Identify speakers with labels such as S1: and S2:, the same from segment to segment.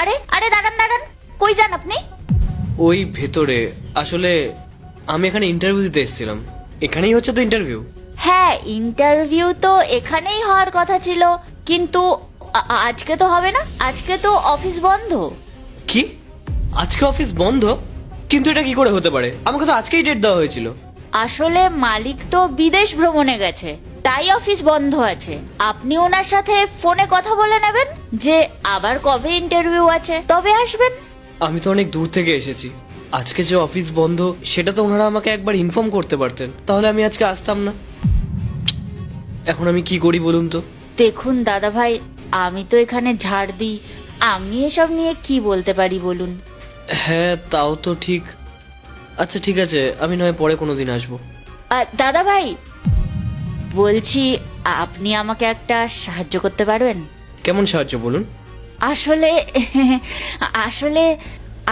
S1: আরে আরে দাঁড়ান দাঁড়ান, কই যান আপনি?
S2: ওই ভেতরে আসলে আমি এখানে ইন্টারভিউ দিতে এসেছিলাম। এখানেই হচ্ছে তো ইন্টারভিউ?
S1: হ্যাঁ, ইন্টারভিউ তো এখানেই হওয়ার কথা ছিল, কিন্তু আজকে তো হবে না, আজকে তো অফিস বন্ধ।
S2: কি, আজকে অফিস বন্ধ? কিন্তু এটা কি করে হতে পারে? আমাকে তো আজকেই ডেট দেওয়া হয়েছিল।
S1: আসলে মালিক তো বিদেশ ভ্রমণে গেছে, তাই অফিস বন্ধ আছে। আপনি ওনার সাথে ফোনে কথা বলে নেবেন যে আবার কবে ইন্টারভিউ আছে, তবে আসবেন।
S2: আমি তো অনেক দূর থেকে এসেছি, আজকে যে অফিস বন্ধ সেটা তো ওনারা আমাকে একবার ইনফর্ম করতে পারতেন, তাহলে আমি আজকে আসতাম না। এখন আমি কি করি বলুন তো?
S1: দেখুন দাদা ভাই, আমি তো এখানে ঝাড় দিই, আমি এসব নিয়ে কি বলতে পারি বলুন?
S2: হ্যাঁ তাও তো ঠিক। আচ্ছা ঠিক আছে, আমি নয় পরে কোনোদিন আসবো।
S1: দাদা ভাই, বলছি আপনি আমাকে একটা সাহায্য করতে পারবেন?
S2: কেমন সাহায্য বলুন?
S1: আসলে আসলে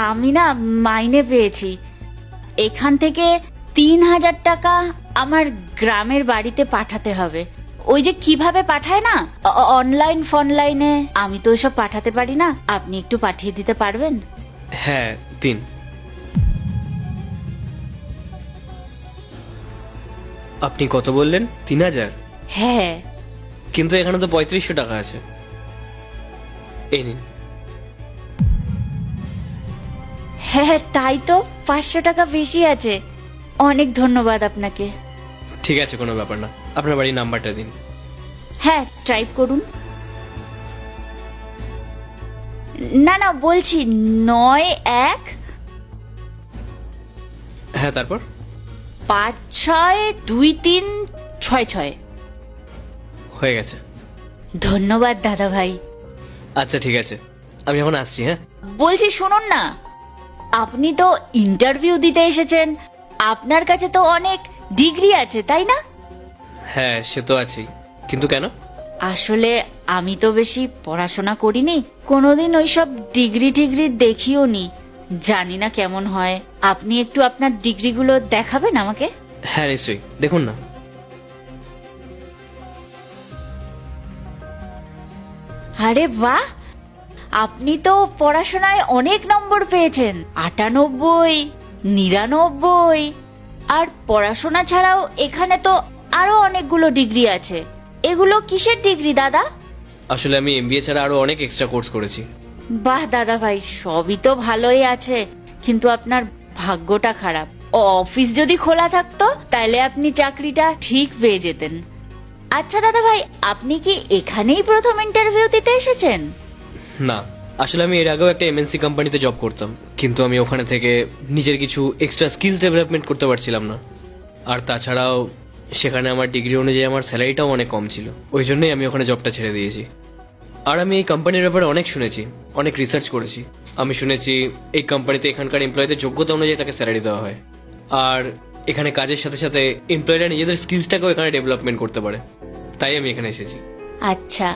S1: আমি না মাইনে পেয়েছি, এখান থেকে 3,000 টাকা আমার গ্রামের বাড়িতে পাঠাতে হবে। ওই যে কিভাবে পাঠায় না, অনলাইন ফনলাইনে, আমি তো ওইসব পাঠাতে পারি না, আপনি একটু পাঠিয়ে দিতে পারবেন?
S2: হ্যাঁ দিন। আপনি কত বললেন? 3,000?
S1: হ্যাঁ।
S2: কিন্তু এখানে তো 3500 টাকা আছে। এই নিন।
S1: হ্যাঁ তাই তো, 500 টাকা বেশি আছে। অনেক ধন্যবাদ আপনাকে।
S2: ঠিক আছে, কোনো ব্যাপার না। আপনার বাড়ির নাম্বারটা দিন।
S1: হ্যাঁ, টাইপ করুন। না না, বলছি 91
S2: হ্যাঁ তারপর?
S1: 562366।
S2: হয়ে গেছে।
S1: ধন্যবাদ দাদা ভাই।
S2: আচ্ছা ঠিক আছে, আমি এখন আসছি। হ্যাঁ
S1: বলছি শুনুন না, আপনি তো ইন্টারভিউ দিতে এসেছেন, আপনার কাছে তো অনেক ডিগ্রি আছে তাই না?
S2: হ্যাঁ সে তো আছেই, কিন্তু কেন?
S1: আসলে আমি তো বেশি পড়াশোনা করিনি, কোনোদিন ওইসব ডিগ্রি টিগ্রি দেখিও নি, জানি না কেমন হয়। আপনি একটু আপনার ডিগ্রিগুলো দেখাবেন আমাকে?
S2: হ্যাঁ নিশ্চয়ই, দেখুন না।
S1: আরে বাহ, আপনি তো পড়াশোনায় অনেক নম্বর পেয়েছেন, 98, 99। আর পড়াশোনা ছাড়াও এখানে তো আরো অনেকগুলো ডিগ্রি আছে, এগুলো কিসের ডিগ্রি দাদা?
S2: আসলে আমি এমবিএ ছাড়া আরো অনেক এক্সট্রা কোর্স করেছি।
S1: বাহ দাদা ভাই, সবই তো ভালোই আছে, কিন্তু আপনার ভাগ্যটা খারাপ। অফিস যদি খোলা থাকতো তাহলে আপনি চাকরিটা ঠিক পেয়ে যেতেন। আচ্ছা দাদা ভাই, আপনি কি এখানেই প্রথম ইন্টারভিউ দিতে এসেছেন?
S2: না, আসলে আমি এর আগেও একটা এমএনসি কোম্পানিতে জব করতাম, কিন্তু আমি ওখানে থেকে নিজের কিছু এক্সট্রা স্কিলস ডেভেলপমেন্ট করতে পারছিলাম না। আর তাছাড়াও সেখানে আমার ডিগ্রি অনুযায়ী আমার স্যালারিটাও অনেক কম ছিল, ওই জন্যই আমি ওখানে জবটা ছেড়ে দিয়েছি। আর আমি এই কোম্পানির ব্যাপারে অনেক শুনেছি, অনেক রিসার্চ করেছি। আমি শুনেছি এই কোম্পানিতে এখানকার এমপ্লয়ীদের যোগ্যতা অনুযায়ী তাকে স্যালারি দেওয়া হয়, আর এখানে কাজের সাথে সাথে এমপ্লয়িরা নিজেদের স্কিলসটাকেও এখানে ডেভেলপমেন্ট করতে পারে, তাই আমি এখানে এসেছি।
S1: আচ্ছা,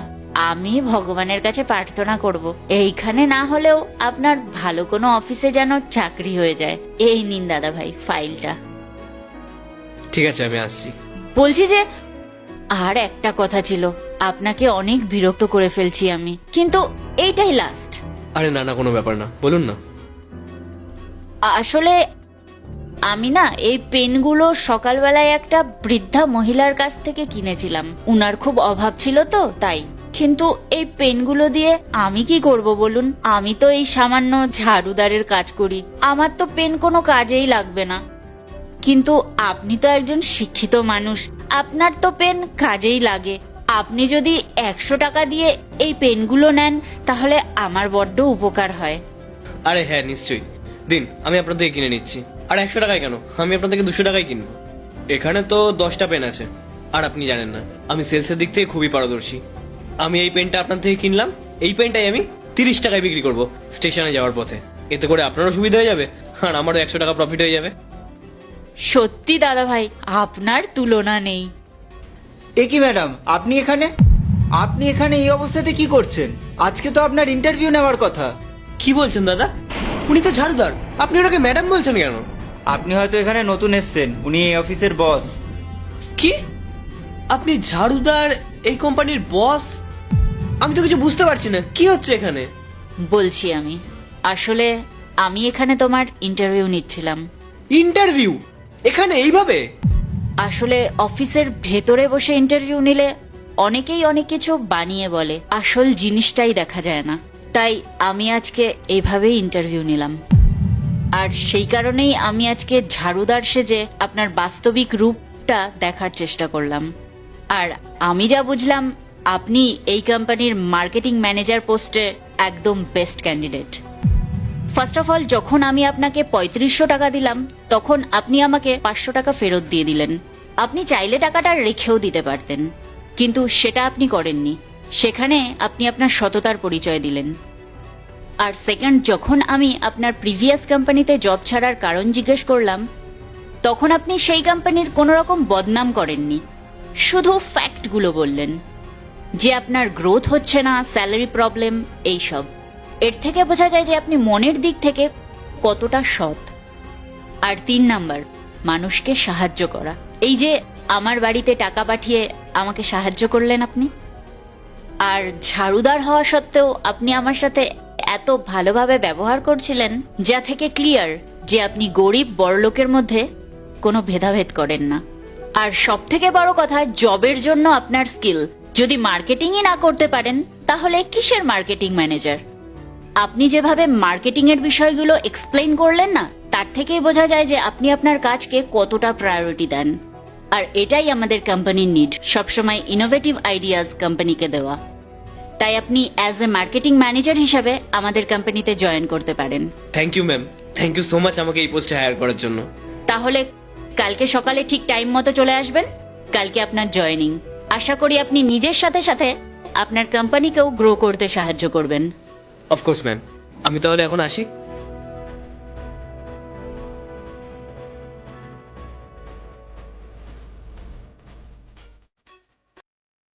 S1: আমি ভগবানের কাছে প্রার্থনা করব এইখানে না হলেও আপনার ভালো কোনো অফিসে যেন চাকরি হয়ে যায়। এই নিন দাদা ভাই ফাইলটা।
S2: ঠিক আছে, আমি আসছি।
S1: বলছি যে আর একটা কথা ছিল, আপনাকে অনেক বিরক্ত করে ফেলছি আমি, কিন্তু এইটাই লাস্ট।
S2: আরে না না, কোনো ব্যাপার না, বলুন না।
S1: আসলে আমি না এই পেনগুলো সকালবেলায় একটা বৃদ্ধা মহিলার কাছ থেকে কিনেছিলাম, উনার খুব অভাব ছিল তো তাই। কিন্তু এই পেনগুলো দিয়ে আমি কি করব বলুন? আমি তো এই সামান্য ঝাড়ুদারের কাজ করি, আমার তো পেন কোনো কাজেই লাগবে না। কিন্তু আপনি তো একজন শিক্ষিত মানুষ, আপনার তো পেন কাজেই লাগে। আপনি যদি 100 টাকা দিয়ে এই পেনগুলো নেন তাহলে আমার বড্ড উপকার হয়।
S2: আরে হ্যাঁ নিশ্চয়ই, দিন, আমি আপনার থেকে কিনে নিচ্ছি। আর 100 টাকায় কেন, আমি আপনার থেকে 200 টাকায় কিনবো। এখানে তো 10টা পেন আছে, আর আপনি জানেন না আমি সেলসের দিক থেকে খুবই পারদর্শী। আমি এই পেনটা আপনার থেকে কিনলাম, এই পেনটাই আমি 30 টাকায় বিক্রি করবো স্টেশনে যাওয়ার পথে। এতে করে আপনারও সুবিধা হয়ে যাবে, আর আমারও 100 টাকা প্রফিট হয়ে যাবে।
S1: সত্যি দাদা ভাই, আপনার তুলনা নেই।
S3: এ কি ম্যাডাম, আপনি এখানে এই অবস্থাতে কি করছেন? আজকে তো আপনার ইন্টারভিউ নেওয়ার কথা।
S2: কি বলছেন দাদা? উনি তো ঝাড়ুদার, আপনি ওনাকে ম্যাডাম বলছেন কেন?
S3: আপনি হয়তো এখানে নতুন এসেছেন, উনি এই অফিসের বস।
S2: কি, আপনি ঝাড়ুদার, এই কোম্পানির বস? আমি তো কিছু বুঝতে পারছি না, কি হচ্ছে এখানে?
S1: বলছি আমি আসলে আমি এখানে তোমার ইন্টারভিউ নিচ্ছিলাম।
S2: ইন্টারভিউ এখানে এইভাবে?
S1: আসলে অফিসের ভেতরে বসে ইন্টারভিউ নিলে অনেকেই অনেক কিছু বানিয়ে বলে, আসল জিনিসটাই দেখা যায় না। তাই আমি আজকে এইভাবেই ইন্টারভিউ নিলাম। আর সেই কারণেই আমি আজকে ঝাড়ুদার সেজে আপনার বাস্তবিক রূপটা দেখার চেষ্টা করলাম। আর আমি যা বুঝলাম আপনি এই কোম্পানির মার্কেটিং ম্যানেজার পোস্টে একদম best candidate. First of all, যখন আমি আপনাকে 3500 টাকা দিলাম তখন আপনি আমাকে 500 টাকা ফেরত দিয়ে দিলেন। আপনি চাইলে টাকাটা রেখেও দিতে পারতেন, কিন্তু সেটা আপনি করেননি। সেখানে আপনি আপনার সততার পরিচয় দিলেন। আর সেকেন্ড, যখন আমি আপনার প্রিভিয়াস কোম্পানিতে জব ছাড়ার কারণ জিজ্ঞেস করলাম তখন আপনি সেই কোম্পানির কোনো রকম বদনাম করেননি, শুধু ফ্যাক্টগুলো বললেন যে আপনার গ্রোথ হচ্ছে না, স্যালারি প্রবলেম, এইসব। এর থেকে বোঝা যায় যে আপনি মনের দিক থেকে কতটা সৎ। আর 3 নাম্বার, মানুষকে সাহায্য করা। এই যে আমার বাড়িতে টাকা পাঠিয়ে আমাকে সাহায্য করলেন আপনি। আর ঝাড়ুদার হওয়া সত্ত্বেও আপনি আমার সাথে এত ভালোভাবে ব্যবহার করছিলেন, যা থেকে ক্লিয়ার যে আপনি গরিব বড়লোকের মধ্যে কোনো ভেদাভেদ করেন না। আর সব থেকে বড় কথা, জবের জন্য আপনার স্কিল যদি মার্কেটিংই না করতে পারেন তাহলে কিসের মার্কেটিং ম্যানেজার? আপনি যেভাবে মার্কেটিং এর বিষয়গুলো এক্সপ্লেইন করলেন না, তার থেকেই বোঝা যায় যে আপনি আপনার কাজকে কতটা প্রায়োরিটি দেন। আর এটাই আমাদের কোম্পানির নিড, সবসময় ইনোভেটিভ আইডিয়াস কোম্পানিকে দেওয়া। তাই আপনি অ্যাজ এ মার্কেটিং ম্যানেজার হিসাবে আমাদের কোম্পানিতে জয়েন করতে পারেন।
S2: Thank you ma'am, thank you so much আমাকে এই পোস্টে হায়ার করার জন্য।
S1: তাহলে কালকে সকালে ঠিক টাইম মতো চলে আসবেন। কালকে আপনার জয়েনিং। আশা করি আপনি নিজের সাথে সাথে আপনার কোম্পানিকেও গ্রো করতে সাহায্য করবেন।
S2: অফকোর্স ম্যাম, আমি তাহলে এখন আসি।